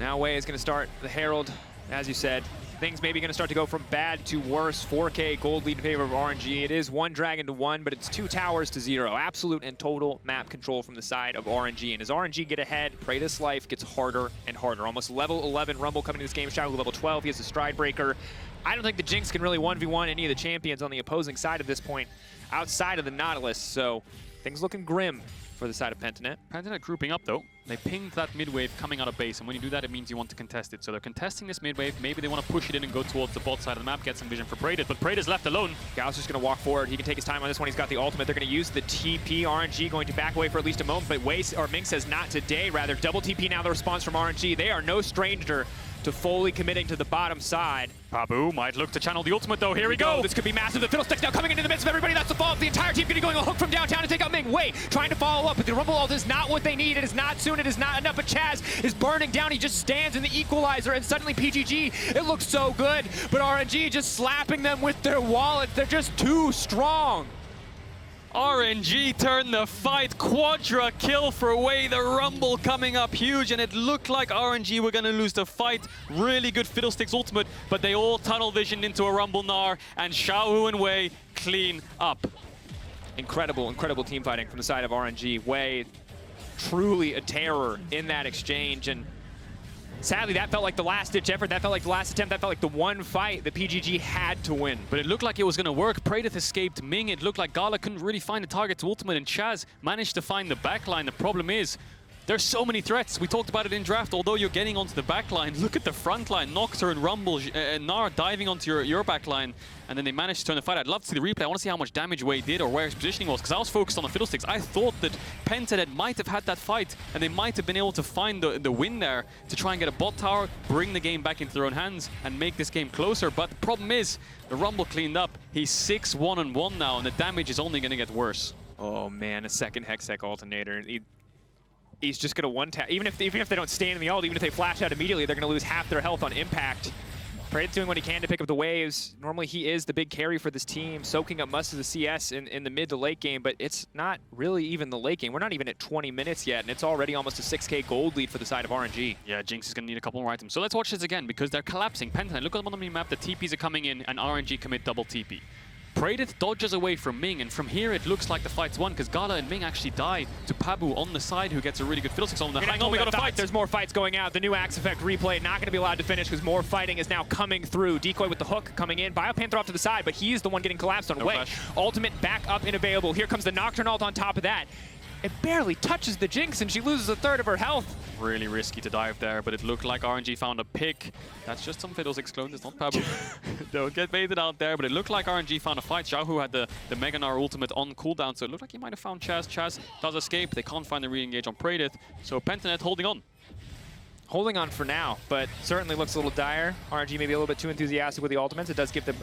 Now Wei is going to start the Herald, as you said. Things maybe going to start to go from bad to worse. 4K gold lead in favor of RNG. It is 1 dragon to 1, but it's 2 towers to 0. Absolute and total map control from the side of RNG. And as RNG get ahead, Praedyth's life gets harder and harder. Almost level 11 Rumble coming to this game. Xiaohu level 12. He has a Stride Breaker. I don't think the Jinx can really 1v1 any of the champions on the opposing side at this point, outside of the Nautilus. So things looking grim for the side of Pentanet. Pentanet grouping up though. They pinged that mid wave coming out of base, and when you do that, it means you want to contest it. So they're contesting this mid wave. Maybe they want to push it in and go towards the bot side of the map, get some vision for Praedyth, but Praedyth's left alone. GALA's just going to walk forward. He can take his time on this one. He's got the ultimate. They're going to use the TP. RNG going to back away for at least a moment, but Ming says not today, rather. Double TP now, the response from RNG. They are no stranger to fully committing to the bottom side. Pabu might look to channel the ultimate though. Here we go. This could be massive. The Fiddlesticks now coming into the midst of everybody. That's the follow-up. The entire team going to go a hook from downtown to take out Ming. Wei trying to follow up, but the Rumble ult is not what they need. It is not soon. It is not enough. But Chazz is burning down. He just stands in the equalizer, and suddenly PGG, it looks so good. But RNG just slapping them with their wallets. They're just too strong. RNG turned the fight, quadra kill for Wei, the Rumble coming up huge, and it looked like RNG were going to lose the fight. Really good Fiddlesticks ultimate, but they all tunnel visioned into a Rumble Gnar, and Xiaohu and Wei clean up. Incredible, incredible team fighting from the side of RNG. Wei, truly a terror in that exchange, and sadly, that felt like the last-ditch effort. That felt like the last attempt. That felt like the one fight that PGG had to win. But it looked like it was going to work. Praedyth escaped Ming. It looked like GALA couldn't really find a target to ultimate, and Chazz managed to find the backline. The problem is, there's so many threats. We talked about it in draft. Although you're getting onto the backline, look at the front line. Nocturne, Rumble, Gnar diving onto your backline, and then they managed to turn the fight. I'd love to see the replay. I want to see how much damage Wei did or where his positioning was, because I was focused on the Fiddlesticks. I thought that Pentanet might have had that fight, and they might have been able to find the win there to try and get a bot tower, bring the game back into their own hands, and make this game closer. But the problem is, the Rumble cleaned up. He's 6-1-1 now, and the damage is only going to get worse. Oh man, a second Hextech alternator. He's just going to one-tap. Even if they don't stand in the ult, even if they flash out immediately, they're going to lose half their health on impact. Praedyth doing what he can to pick up the waves. Normally he is the big carry for this team, soaking up most of the CS in the mid to late game, but it's not really even the late game. We're not even at 20 minutes yet, and it's already almost a 6K gold lead for the side of RNG. Yeah, Jinx is going to need a couple more items. So let's watch this again, because they're collapsing. Pentanet, look at them on the map. The TPs are coming in, and RNG commit double TP. Praedyth dodges away from Ming, and from here it looks like the fight's won, because GALA and Ming actually die to Pabu on the side, who gets a really good Fiddlesticks on them. Hang on, we got a fight! There's more fights going out. The new Axe Effect replay not going to be allowed to finish, because more fighting is now coming through. Decoy with the hook coming in. BioPanther off to the side, but he's the one getting collapsed on Wei. Ultimate back up and available. Here comes the Nocturne ult on top of that. It barely touches the Jinx, and she loses a third of her health. Really risky to dive there, but it looked like RNG found a pick. That's just some Fiddlesticks clone, it's not Pabu. Don't get baited out there, but it looked like RNG found a fight. Xiaohu had the Mega Gnar ultimate on cooldown, so it looked like he might have found Chazz. Chazz does escape. They can't find the re-engage on Praedyth, so Pentanet holding on. Holding on for now, but certainly looks a little dire. RNG maybe a little bit too enthusiastic with the ultimates. It does give them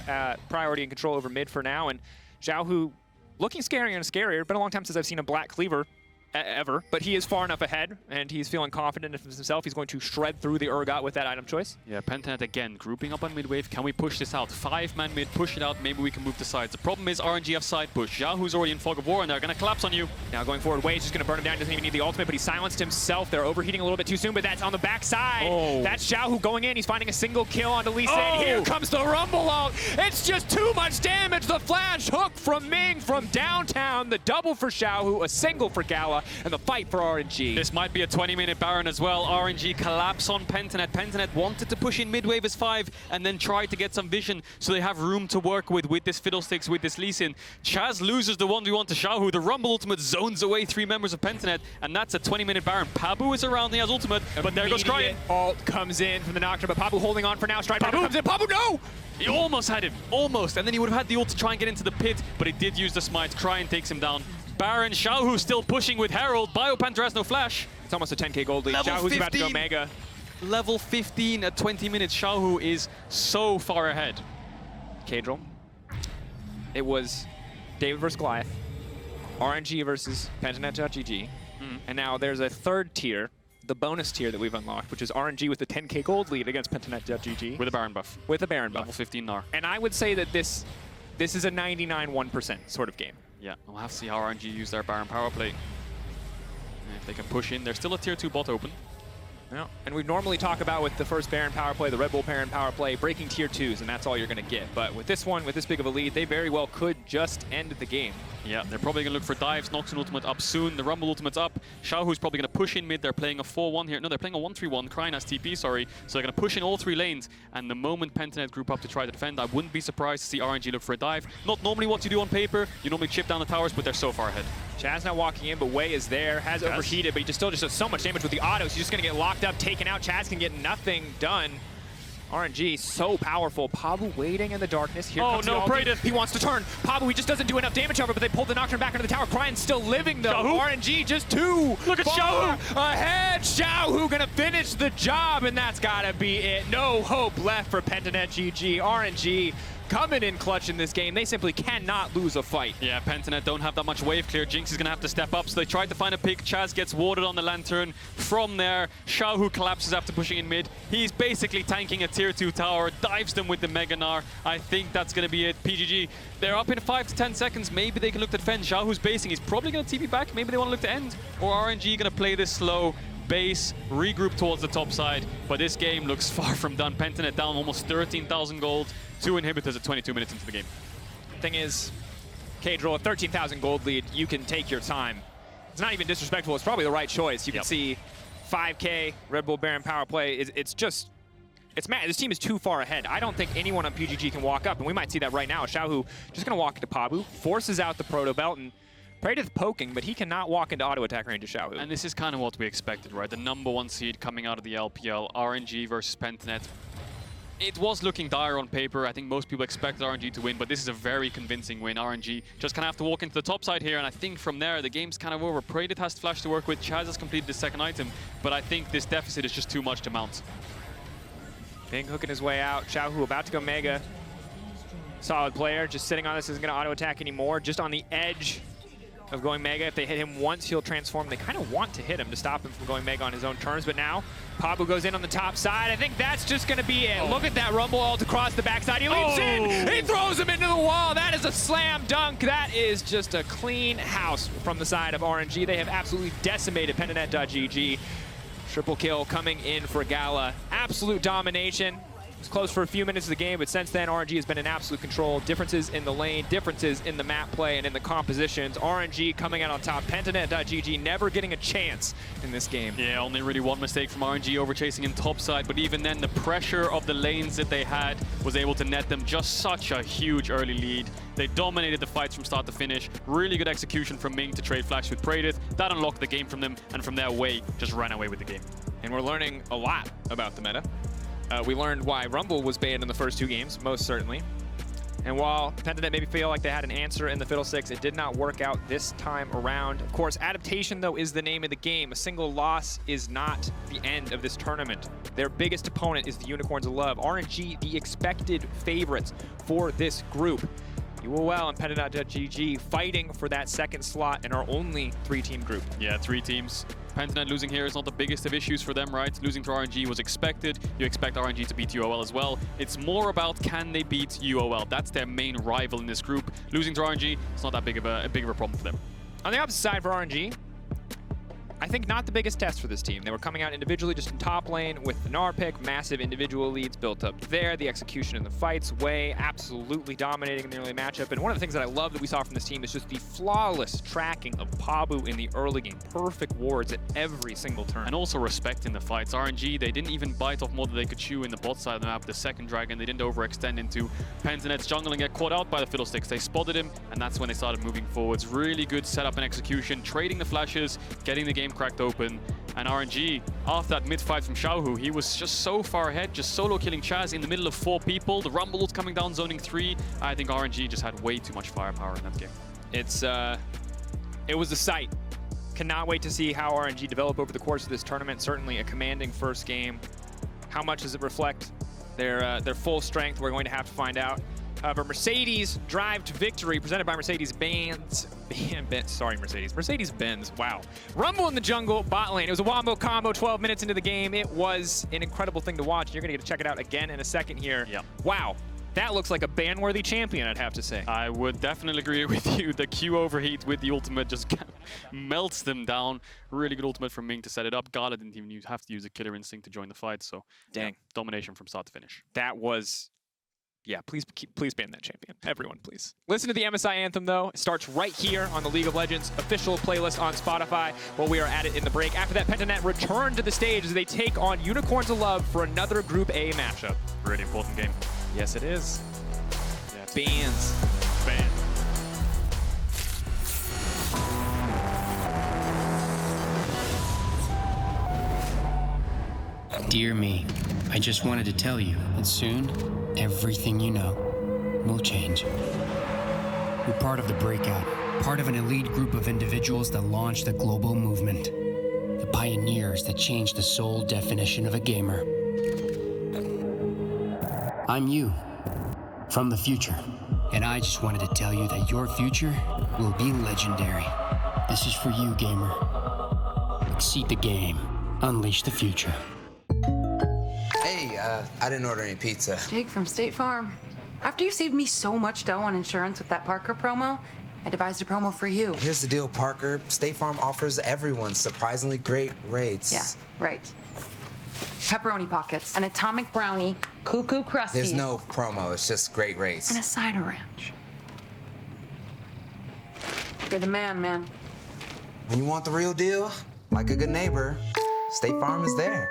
priority and control over mid for now, and Xiaohu looking scarier and scarier. Been a long time since I've seen a Black Cleaver ever, but he is far enough ahead, and he's feeling confident in himself. He's going to shred through the Urgot with that item choice. Yeah, Pentanet again, grouping up on mid wave. Can we push this out? 5-man mid, push it out, maybe we can move the sides. The problem is RNG have side push. Xiaohu's already in Fog of War, and they're going to collapse on you. Now going forward, Wei's just going to burn him down. He doesn't even need the ultimate, but he silenced himself. They're overheating a little bit too soon, but that's on the backside. Oh. That's Xiaohu going in. He's finding a single kill onto Lee Sin. Here comes the Rumble ult. It's just too much damage. The flash hook from Ming from downtown. The double for Xiaohu, a single for GALA, and the fight for RNG. This might be a 20-minute Baron as well. RNG collapse on Pentanet. Pentanet wanted to push in mid-wave as 5 and then try to get some vision so they have room to work with this Fiddlesticks, with this Lee Sin. Chazz loses the 1v1 to Xiaohu. The Rumble ultimate zones away 3 members of Pentanet, and that's a 20-minute Baron. Pabu is around, he has ultimate, but there goes Cryin. Ult comes in from the Nocturne, but Pabu holding on for now. Stride Pabu comes in. Pabu, no! He almost had him, almost, and then he would have had the ult to try and get into the pit, but he did use the smite. Cryin takes him down. Baron. Xiaohu still pushing with Herald. BioPanther has no flash. It's almost a 10k gold lead. Level Xiaohu's about to go 15. mega. Level 15 at 20 minutes. Xiaohu is so far ahead. Caedrel. It was David versus Goliath, RNG versus Pentanet.gg, and now there's a third tier, the bonus tier that we've unlocked, which is RNG with the 10k gold lead against Pentanet.gg. With a Baron buff. With a Baron buff. Level 15 Gnar. And I would say that this is a 99-1% sort of game. Yeah, we'll have to see how RNG use their Baron power play. And if they can push in, there's still a tier 2 bot open. Yeah. And we normally talk about with the first Baron power play, the Red Bull Baron power play, breaking tier 2s, and that's all you're going to get. But with this one, with this big of a lead, they very well could just end the game. Yeah, they're probably going to look for dives. Nocturne ultimate up soon. The Rumble ultimate's up. Xiaohu's probably going to push in mid. They're playing a 4-1 here. No, they're playing a 1-3-1. Cryin has TP, sorry. So they're going to push in all 3 lanes. And the moment Pentanet group up to try to defend, I wouldn't be surprised to see RNG look for a dive. Not normally what you do on paper. You normally chip down the towers, but they're so far ahead. Chazz now walking in, but Wei is there. Has overheated, but he still just does so much damage with the autos. He's just going to get locked up, taken out. Chazz can get nothing done. RNG, so powerful. Pabu waiting in the darkness. Here comes the Praedyth. He wants to turn. Pabu, he just doesn't do enough damage, however, but they pulled the Nocturne back into the tower. Cryin still living, though. Xiaohu. RNG just too Look at far Xiaohu. ahead. Xiaohu gonna finish the job, and that's gotta be it. No hope left for Pentanet.gg. RNG coming in clutch in this game. They simply cannot lose a fight. Yeah, Pentanet don't have that much wave clear. Jinx is going to have to step up, so they tried to find a pick. Chazz gets warded on the Lantern. From there, Xiaohu collapses after pushing in mid. He's basically tanking a tier 2 tower, dives them with the Mega Gnar. I think that's going to be it. PGG, they're up in 5 to 10 seconds. Maybe they can look to defend. Xiaohu's basing. He's probably going to TP back. Maybe they want to look to end. Or RNG going to play this slow. Base, regroup towards the top side, but this game looks far from done. Pentanet down almost 13,000 gold, 2 inhibitors at 22 minutes into the game. Thing is, Caedrel, a 13,000 gold lead, you can take your time. It's not even disrespectful, it's probably the right choice. You can see 5k, Red Bull Baron power play, it's mad. This team is too far ahead. I don't think anyone on PGG can walk up, and we might see that right now. Xiaohu just gonna walk into Pabu, forces out the Proto Belt, and Praedyth poking, but he cannot walk into auto attack range of Xiaohu. And this is kind of what we expected, right? The #1 seed coming out of the LPL, RNG versus Pentanet. It was looking dire on paper. I think most people expected RNG to win, but this is a very convincing win. RNG just kind of have to walk into the top side here, and I think from there, the game's kind of over. Praedyth has Flash to work with. Chazz has completed the second item, but I think this deficit is just too much to mount. Ming hooking his way out. Xiaohu about to go mega. Solid player, just sitting on this, isn't going to auto attack anymore. Just on the edge of going mega. If they hit him once, he'll transform. They kind of want to hit him to stop him from going mega on his own terms, but now Pabu goes in on the top side. I think that's just going to be it. Look at that Rumble ult across the backside. He leaps in. He throws him into the wall. That is a slam dunk. That is just a clean house from the side of RNG. They have absolutely decimated Pentanet.gg. Triple kill coming in for GALA. Absolute domination. It was close for a few minutes of the game, but since then, RNG has been in absolute control. Differences in the lane, differences in the map play, and in the compositions. RNG coming out on top. Pentanet.gg never getting a chance in this game. Yeah, only really one mistake from RNG over chasing in topside, but even then, the pressure of the lanes that they had was able to net them just such a huge early lead. They dominated the fights from start to finish. Really good execution from Ming to trade Flash with Praedyth. That unlocked the game from them, and from there, Wei just ran away with the game. And we're learning a lot about the meta. We learned why Rumble was banned in the first 2 games, most certainly. And while Pentanet maybe feel like they had an answer in the Fiddlesticks, it did not work out this time around. Of course, adaptation, though, is the name of the game. A single loss is not the end of this tournament. Their biggest opponent is the Unicorns of Love. RNG, the expected favorites for this group. You will well on Pentanet.gg fighting for that second slot in our only 3-team group. Yeah, 3 teams. Pentanet losing here is not the biggest of issues for them, right? Losing to RNG was expected. You expect RNG to beat UOL as well. It's more about can they beat UOL. That's their main rival in this group. Losing to RNG, it's not that big of a problem for them. On the opposite side for RNG, I think not the biggest test for this team. They were coming out individually just in top lane with the Gnar pick, massive individual leads built up there, the execution in the fights, Wei absolutely dominating in the early matchup. And one of the things that I love that we saw from this team is just the flawless tracking of Pabu in the early game. Perfect wards at every single turn. And also respecting the fights. RNG, they didn't even bite off more than they could chew in the bot side of the map. The second dragon, they didn't overextend into Pentanet's jungle and get caught out by the Fiddlesticks. They spotted him, and that's when they started moving forwards. Really good setup and execution, trading the flashes, getting the game cracked open. And RNG, after that mid-fight from Xiaohu, he was just so far ahead, just solo killing Chazz in the middle of 4 people. The Rumble was coming down, zoning 3. I think RNG just had way too much firepower in that game. It's It was a sight. Cannot wait to see how RNG develop over the course of this tournament. Certainly a commanding first game. How much does it reflect their full strength? We're going to have to find out. However, Mercedes drive to victory, presented by Mercedes-Benz. Mercedes-Benz, wow. Rumble in the jungle, bot lane. It was a wombo combo 12 minutes into the game. It was an incredible thing to watch. You're going to get to check it out again in a second here. Yep. Wow. That looks like a ban-worthy champion, I'd have to say. I would definitely agree with you. The Q overheat with the ultimate just melts them down. Really good ultimate from Ming to set it up. GALA didn't even have to use a killer instinct to join the fight. So, dang. Yeah, domination from start to finish. That was... Yeah, please ban that champion. Everyone, please. Listen to the MSI anthem, though. It starts right here on the League of Legends official playlist on Spotify while we are at it in the break. After that, Pentanet return to the stage as they take on Unicorns of Love for another Group A matchup. Really important game. Yes, it is. Yeah, bans. Ban. Dear me, I just wanted to tell you that soon, everything you know will change. You're part of the breakout, part of an elite group of individuals that launched a global movement. The pioneers that changed the sole definition of a gamer. I'm you, from the future, and I just wanted to tell you that your future will be legendary. This is for you, gamer. Exceed the game. Unleash the future. Hey, I didn't order any pizza. Jake from State Farm. After you saved me so much dough on insurance with that Parker promo, I devised a promo for you. Here's the deal, Parker. State Farm offers everyone surprisingly great rates. Yeah, right. Pepperoni pockets, an atomic brownie, cuckoo crusty. There's no promo, it's just great rates. And a cider ranch. You're the man. When you want the real deal, like a good neighbor, State Farm is there.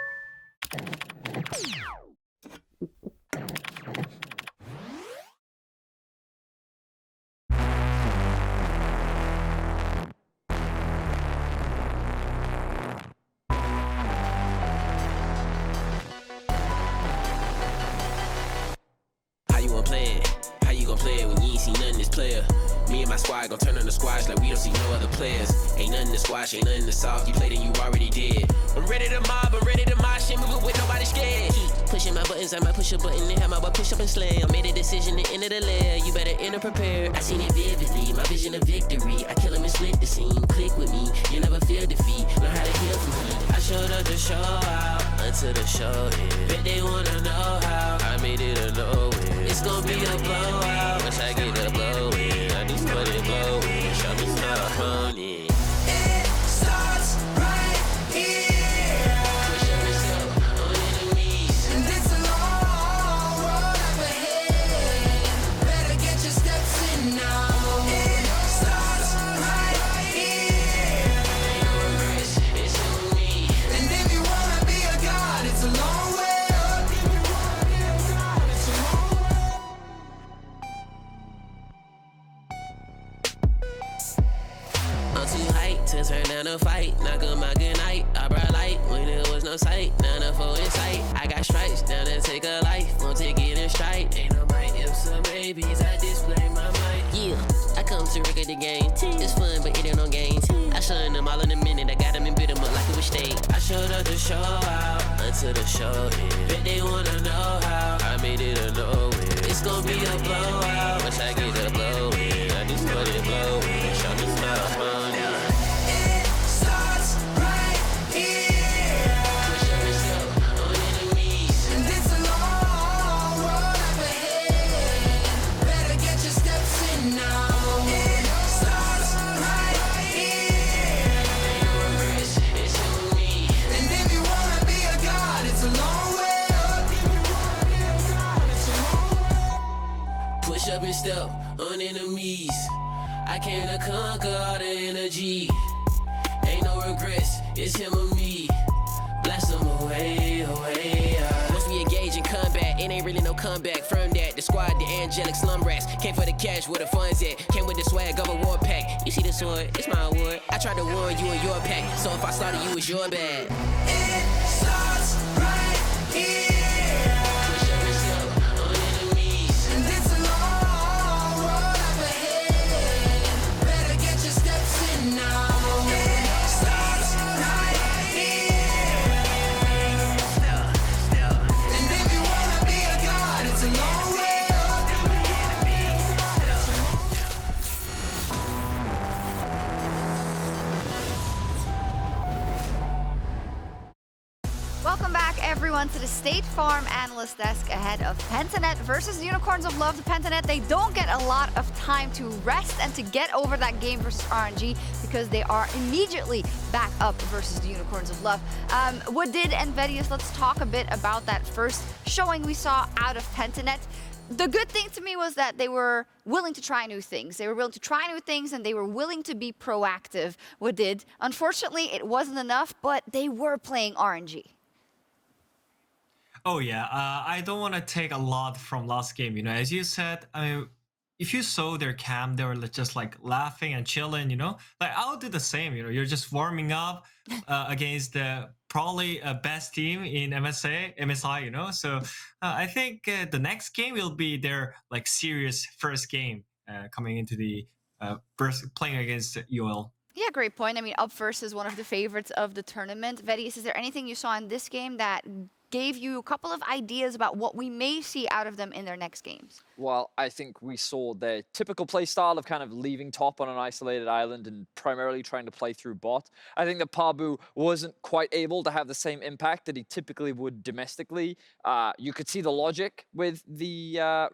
How you gon' play it when you ain't seen nothing this player? Me and my squad gon' turn on the squash like we don't see no other players. Ain't nothing to squash, ain't nothing to solve. You played and you already did. I'm ready to mob, I'm ready to mosh, and move with nobody scared. Keep pushing my buttons, I might push a button and have my butt push up and slay. I made a decision to enter the lair. You better enter prepared. I seen it vividly, my vision of victory. I kill him and split the scene. Click with me, you never feel defeat. Learn how to heal from heat. I showed up to show out until the show ends. Bet they wanna know how I made it a no-win. It's gonna be a blowout. Wish I get a blow in. I just put it blow in. Show me how honey. It starts right here. Push up yourself on enemies. And it's a long road up ahead. Better get your steps in now. It starts right here. Ain't no regrets, it's on me. And if you wanna be a god, it's a long way up. If you wanna be a god, it's a long way up. I'm too hyped to turn down a fight. Knock on my good night. I brought light when there was no sight. None of four in sight. I got stripes down to take a life. Won't take it in stride. Ain't no might ifs or maybes. I display my might. Yeah, I come to record the game. It's fun, but it ain't no games. I shun them all in a minute. I got them and bit them up like it was stage. I showed up to show out until the show ends. Bet they wanna know how I made it a no-win. It's gonna be a blowout. Wish I get a blow in. I just put it blow in. Show me how money. It starts right here. Push up yourself on enemies. And it's a long road up ahead. Better get your steps in now. It starts right here. Ain't no regrets, it's on me. And if you wanna be a god, it's a long way up. If you wanna be a god, it's a long way up. Push up and step on enemies. I came to conquer all the energy. Ain't no regrets, it's him or me. Blast him away. Once we engage in combat, it ain't really no comeback. From that, the squad, the angelic slum rats. Came for the cash, where the funds at. Came with the swag of a war pack. You see the sword, it's my award. I tried to warn you and your pack, so if I slaughter you, it's your bad. It starts right here. Push up yourself on enemies. And it's a long road up ahead. Better get your steps in now. everyone to the State Farm Analyst Desk ahead of Pentanet versus Unicorns of Love. The Pentanet, they don't get a lot of time to rest and to get over that game versus RNG because they are immediately back up versus the Unicorns of Love. Wadid and Vedius, let's talk a bit about that first showing we saw out of Pentanet. The good thing to me was that they were willing to try new things. They were willing to try new things and they were willing to be proactive. Wadid, unfortunately, it wasn't enough, but they were playing RNG. Oh yeah, I don't want to take a lot from last game. You know, as you said, I mean, if you saw their camp, they were just like laughing and chilling. You know, like I'll do the same. You know, you're just warming up against the probably best team in MSI. You know, so I think the next game will be their like serious first game coming into the playing against UL. Yeah, great point. I mean, Up First is one of the favorites of the tournament. Vedius, is there anything you saw in this game that gave you a couple of ideas about what we may see out of them in their next games? Well, I think we saw their typical play style of kind of leaving top on an isolated island and primarily trying to play through bot. I think that Pabu wasn't quite able to have the same impact that he typically would domestically. You could see the logic with the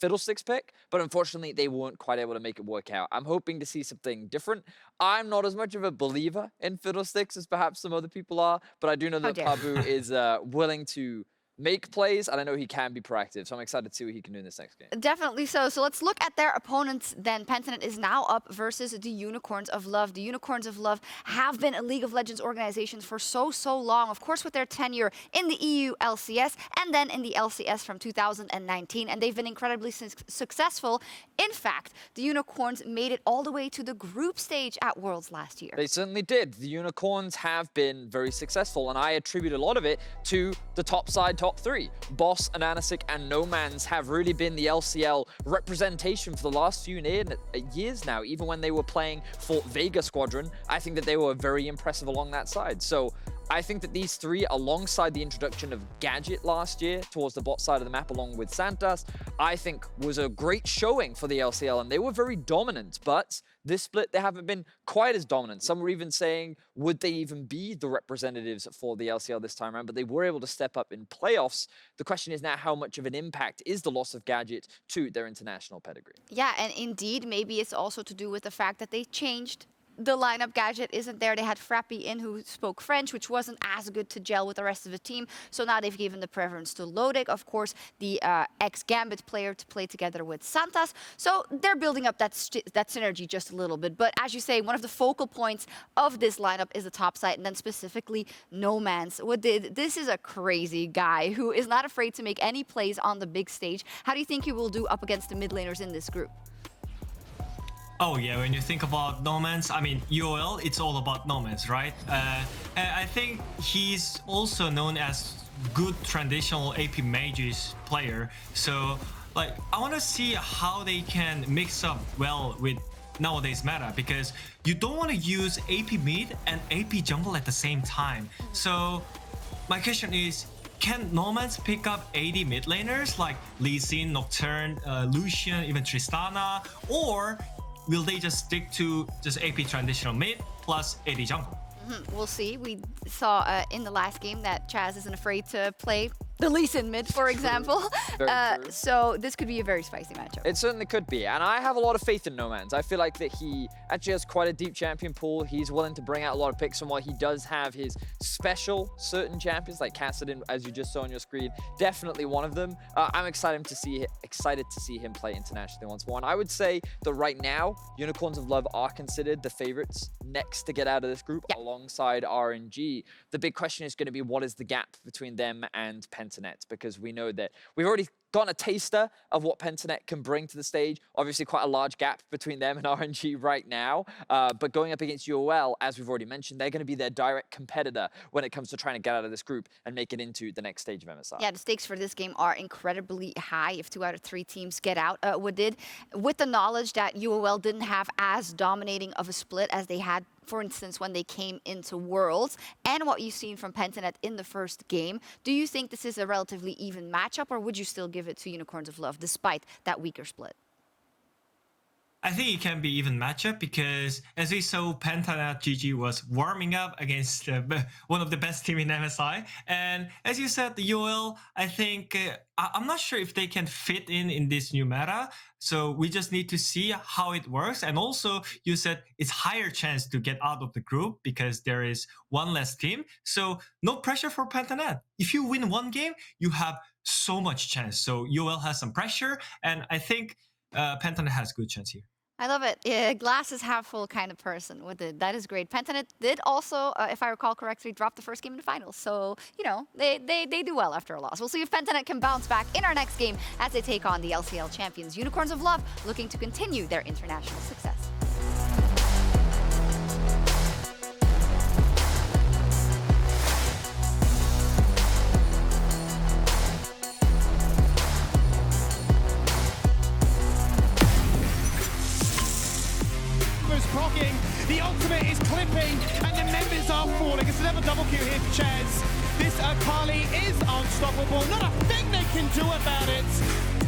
Fiddlesticks pick, but unfortunately they weren't quite able to make it work out. I'm hoping to see something different. I'm not as much of a believer in Fiddlesticks as perhaps some other people are, but I do know that Pabu is willing to make plays, and I know he can be proactive, so I'm excited to see what he can do in this next game. Definitely so. So let's look at their opponents then. Pentanet is now up versus the Unicorns of Love. The Unicorns of Love have been a League of Legends organization for so long, of course with their tenure in the EU LCS and then in the LCS from 2019, and they've been incredibly successful. In fact, the Unicorns made it all the way to the group stage at Worlds last year. They certainly did. The Unicorns have been very successful, and I attribute a lot of it to the top side, top three. Boss, Ananasic, and Nomans have really been the LCL representation for the last few years now. Even when they were playing for Vega Squadron, I think that they were very impressive along that side. So I think that these three, alongside the introduction of Gadget last year towards the bot side of the map along with Santas, I think was a great showing for the LCL, and they were very dominant. But this split, they haven't been quite as dominant. Some were even saying, would they even be the representatives for the LCL this time around? But they were able to step up in playoffs. The question is now, how much of an impact is the loss of Gadget to their international pedigree? Yeah, and indeed, maybe it's also to do with the fact that they changed the lineup. Gadget isn't there. They had Frappy in who spoke French, which wasn't as good to gel with the rest of the team. So now they've given the preference to Lodek, of course, the ex-Gambit player, to play together with Santas. So they're building up that synergy just a little bit. But as you say, one of the focal points of this lineup is the top side, and then specifically Nomans. This is a crazy guy who is not afraid to make any plays on the big stage. How do you think he will do up against the mid laners in this group? Oh yeah, when you think about Nomans, I mean, UOL, it's all about Nomans, right? I think he's also known as good traditional AP Mages player. So, like, I want to see how they can mix up well with nowadays meta, because you don't want to use AP mid and AP jungle at the same time. So, my question is, can Nomans pick up AD mid laners like Lee Sin, Nocturne, Lucian, even Tristana, or will they just stick to just AP traditional mid plus AD jungle? We'll see. We saw in the last game that Chazz isn't afraid to play the Lee Sin mid, for example. So this could be a very spicy matchup. It certainly could be, and I have a lot of faith in Nomans. I feel like that he actually has quite a deep champion pool. He's willing to bring out a lot of picks, and while he does have his special certain champions like Kai'Sa, as you just saw on your screen, definitely one of them. I'm excited to see him play internationally once more. And I would say that right now, Unicorns of Love are considered the favorites next to get out of this group alongside RNG. The big question is going to be, what is the gap between them and Pentanet? Because we know that we've already gotten a taster of what Pentanet can bring to the stage. Obviously quite a large gap between them and RNG right now. But going up against UOL, as we've already mentioned, they're going to be their direct competitor when it comes to trying to get out of this group and make it into the next stage of MSI. Yeah, the stakes for this game are incredibly high if 2 out of 3 teams get out. Wadid, with the knowledge that UOL didn't have as dominating of a split as they had, for instance, when they came into Worlds, and what you've seen from Pentanet in the first game, do you think this is a relatively even matchup, or would you still give it to Unicorns of Love despite that weaker split? I think it can be even matchup because as we saw, Pentanet GG was warming up against one of the best team in MSI. And as you said, the UL, I think, I'm not sure if they can fit in this new meta. So we just need to see how it works. And also you said it's higher chance to get out of the group because there is one less team. So no pressure for Pentanet. If you win one game, you have so much chance. So UL has some pressure. And I think Pentanet has good chance here. I love it. Glass is half full kind of person with it. That is great. Pentanet did also, if I recall correctly, drop the first game in the finals. So, you know, they do well after a loss. We'll see if Pentanet can bounce back in our next game as they take on the LCL champions, Unicorns of Love, looking to continue their international success. Procking, the ultimate is clipping, and the members are falling. It's another double kill here for Chazz. This Akali is unstoppable. Not a thing they can do about it.